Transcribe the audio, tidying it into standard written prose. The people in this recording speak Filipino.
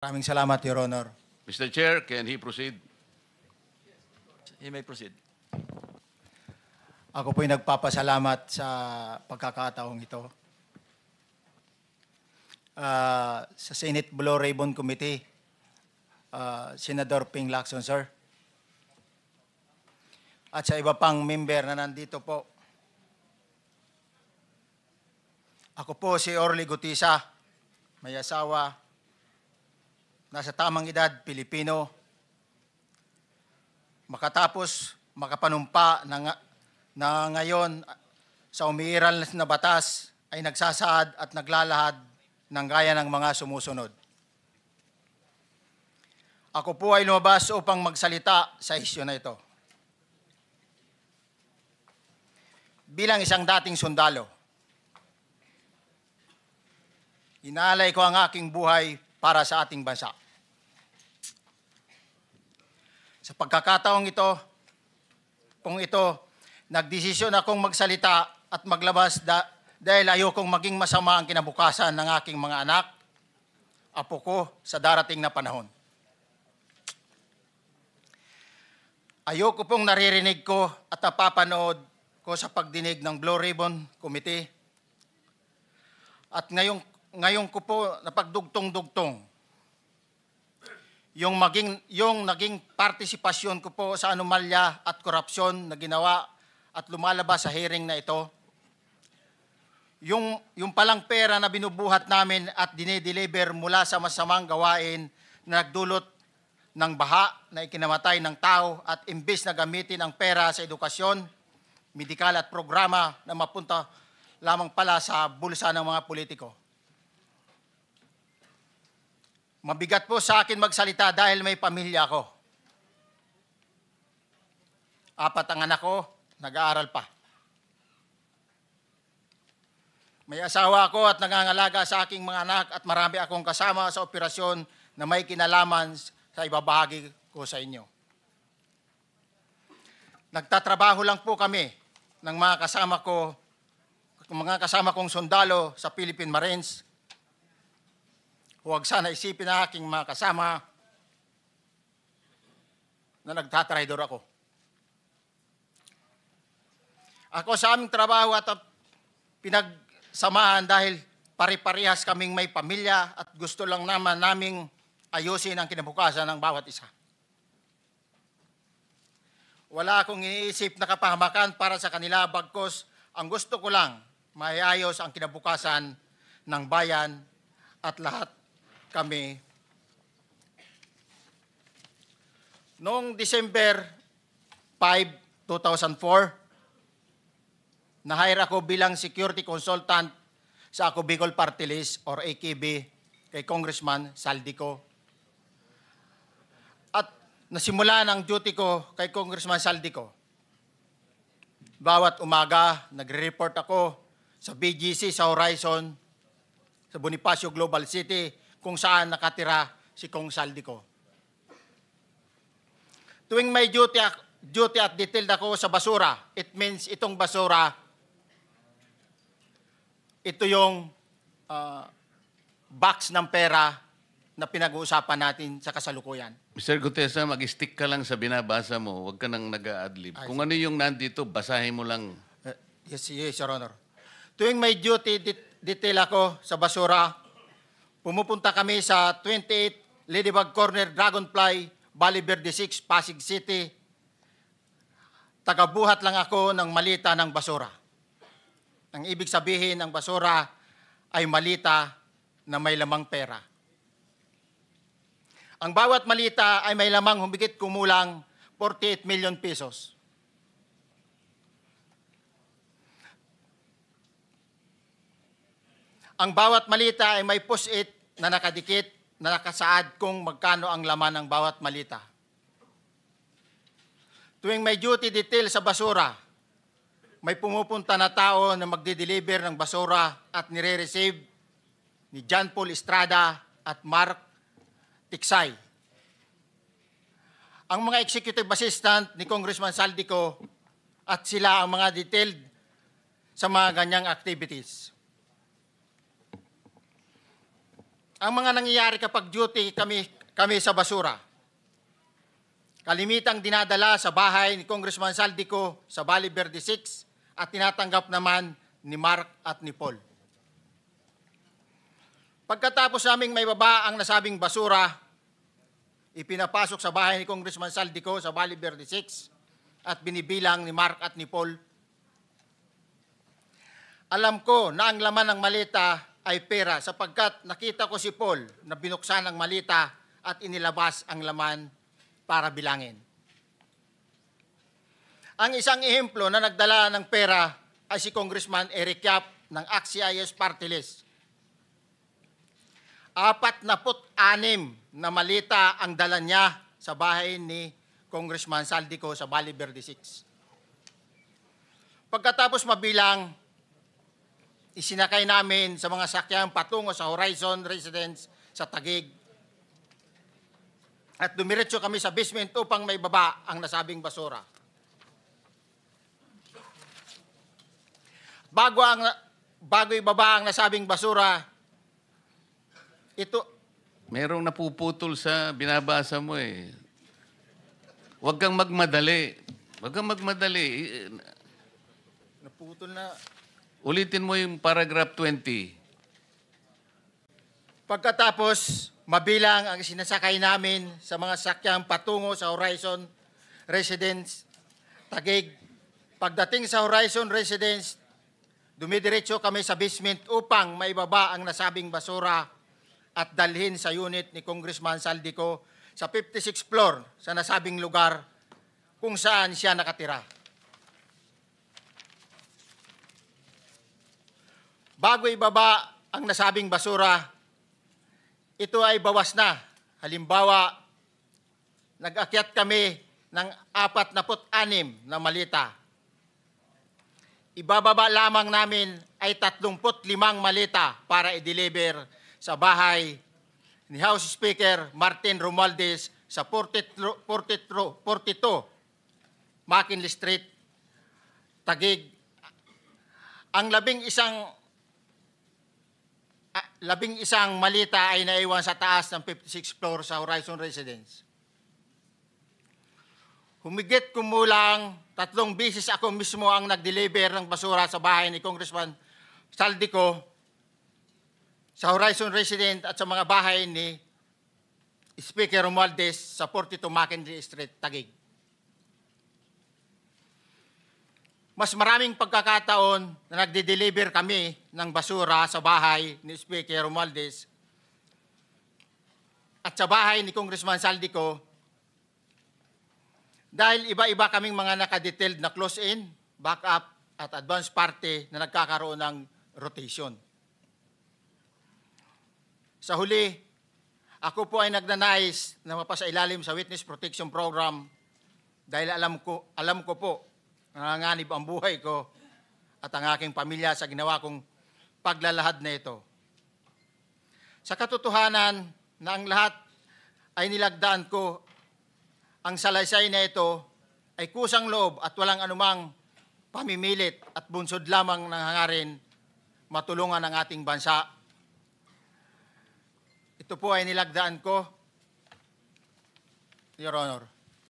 Maraming salamat, Your Honor. Mr. Chair, can he proceed? He may proceed. Ako po'y nagpapasalamat sa pagkakataong ito. Sa Senate Blue Ribbon Committee, Senador Ping Lacson, sir. At sa iba pang member na nandito po. Ako po si Orly Gutisa, may asawa, nasa tamang edad, Pilipino, makatapos makapanumpa na ngayon sa umiiral na batas ay nagsasaad at naglalahad ng gaya ng mga sumusunod. Ako po ay lumabas upang magsalita sa isyu na ito. Bilang isang dating sundalo, inaalay ko ang aking buhay para sa ating bansa. Sa pagkakataong ito, nagdesisyon akong magsalita at maglabas dahil ayokong maging masama ang kinabukasan ng aking mga anak, apo ko sa darating na panahon. Ayoko pong naririnig ko at napapanood ko sa pagdinig ng Blue Ribbon Committee at ngayon ko po napagdugtong-dugtong yung naging partisipasyon ko po sa anomalya at korupsyon na ginawa at lumalabas sa hearing na ito. Yung palang pera na binubuhat namin at dinideliver mula sa masamang gawain na nagdulot ng baha na ikinamatay ng tao at imbes na gamitin ang pera sa edukasyon, medikal at programa na mapunta lamang pala sa bulsa ng mga politiko. Mabigat po sa akin magsalita dahil may pamilya ko. 4 ang anak ko, nag-aaral pa. May asawa ako at nangangalaga sa aking mga anak at marami akong kasama sa operasyon na may kinalaman sa ibabahagi ko sa inyo. Nagtatrabaho lang po kami ng mga kasama kong sundalo sa Philippine Marines. Huwag sana isipin na aking mga kasama na nagtatraidor ako. Ako sa aming trabaho at pinagsamahan dahil pare-parehas kaming may pamilya at gusto lang naman naming ayusin ang kinabukasan ng bawat isa. Wala akong iniisip na kapahamakan para sa kanila, bagkus ang gusto ko lang maiayos ang kinabukasan ng bayan at lahat kami. Noong December 5, 2004, na-hire ako bilang security consultant sa Ako Bicol Party List or AKB kay Congressman Saldico. At nasimula ng duty ko kay Congressman Saldico. Bawat umaga, nagre-report ako sa BGC sa Horizon, sa Bonifacio Global City, kung saan nakatira si Kong Saldico. Tuwing may duty at detailed ako sa basura, it means itong basura, ito yung box ng pera na pinag-uusapan natin sa kasalukuyan. Mr. Gutesa, mag-stick ka lang sa binabasa mo. Huwag ka nang nag-a-adlib. Kung ano yung nandito, basahin mo lang. Yes, Your Honor. Tuwing may duty detail ako sa basura, pumupunta kami sa 28 Ladybug Corner, Dragonfly, Valle Verde 6, Pasig City. Tagabuhat lang ako ng malita ng basura. Ang ibig sabihin ng basura ay malita na may lamang pera. Ang bawat malita ay may lamang humigit kumulang 48 million pesos. Ang bawat malita ay may post-it na nakadikit na nakasaad kung magkano ang laman ng bawat malita. Tuwing may duty detail sa basura, may pumupunta na tao na magdi-deliver ng basura at nire-receive ni John Paul Estrada at Mark Tiksay. Ang mga executive assistant ni Congressman Saldico at sila ang mga detailed sa mga ganyang activities. ang mga nangyayari kapag duty kami sa basura. Kalimitang dinadala sa bahay ni Congressman Saldico sa Valle Verde 6 at tinatanggap naman ni Mark at ni Paul. Pagkatapos naming may baba ang nasabing basura, ipinapasok sa bahay ni Congressman Saldico sa Valle Verde 6 at binibilang ni Mark at ni Paul. Alam ko na ang laman ng malita ay pera sapagkat nakita ko si Paul na binuksan ang malita at inilabas ang laman para bilangin. Ang isang ehemplo na nagdala ng pera ay si Congressman Eric Yap ng AXIS Party List. 46 na malita ang dala niya sa bahay ni Congressman Saldico sa Valle Verde 6. Pagkatapos mabilang, isinakay namin sa mga sakyan patungo sa Horizon Residence sa Taguig. At dumiretso kami sa basement upang may baba ang nasabing basura. Bago ibaba ang nasabing basura, ito, Merong napuputol sa binabasa mo eh. Huwag kang magmadali. Huwag kang magmadali. naputol na. Ulitin mo yung paragraph 20. Pagkatapos, mabilang ang sinasakay namin sa mga sakyang patungo sa Horizon Residence, Taguig. Pagdating sa Horizon Residence, dumidiretso kami sa basement upang maibaba ang nasabing basura at dalhin sa unit ni Congressman Saldico sa 56th floor sa nasabing lugar kung saan siya nakatira. Bago ibaba ang nasabing basura, ito ay bawas na. Halimbawa, nag-akyat kami ng 46 na malita. Ibababa lamang namin ay 35 malita para i-deliver sa bahay ni House Speaker Martin Romualdez sa 42 McKinley Street, Taguig. Ang labing isang malita ay naiwan sa taas ng 56th floor sa Horizon Residence. Humigit kumulang 3 beses ako mismo ang nag-deliver ng basura sa bahay ni Congressman Saldico sa Horizon Residence at sa mga bahay ni Speaker Romualdez sa 42 McKinley Street, Taguig. Mas maraming pagkakataon na nagde-deliver kami ng basura sa bahay ni Speaker Romualdez at sa bahay ni Congressman Saldico dahil iba-iba kaming mga nakadetailed na close-in, backup at advance party na nagkakaroon ng rotation. Sa huli, ako po ay nagnanais na mapasailalim sa Witness Protection Program dahil alam ko po na nanganganib ang buhay ko at ang aking pamilya sa ginawa kong paglalahad na ito. Sa katotohanan na ang lahat ay nilagdaan ko, ang salaysay na ito ay kusang loob at walang anumang pamimilit at bunsod lamang ng hangarin matulungan ang ating bansa. Ito po ay nilagdaan ko, Your Honor.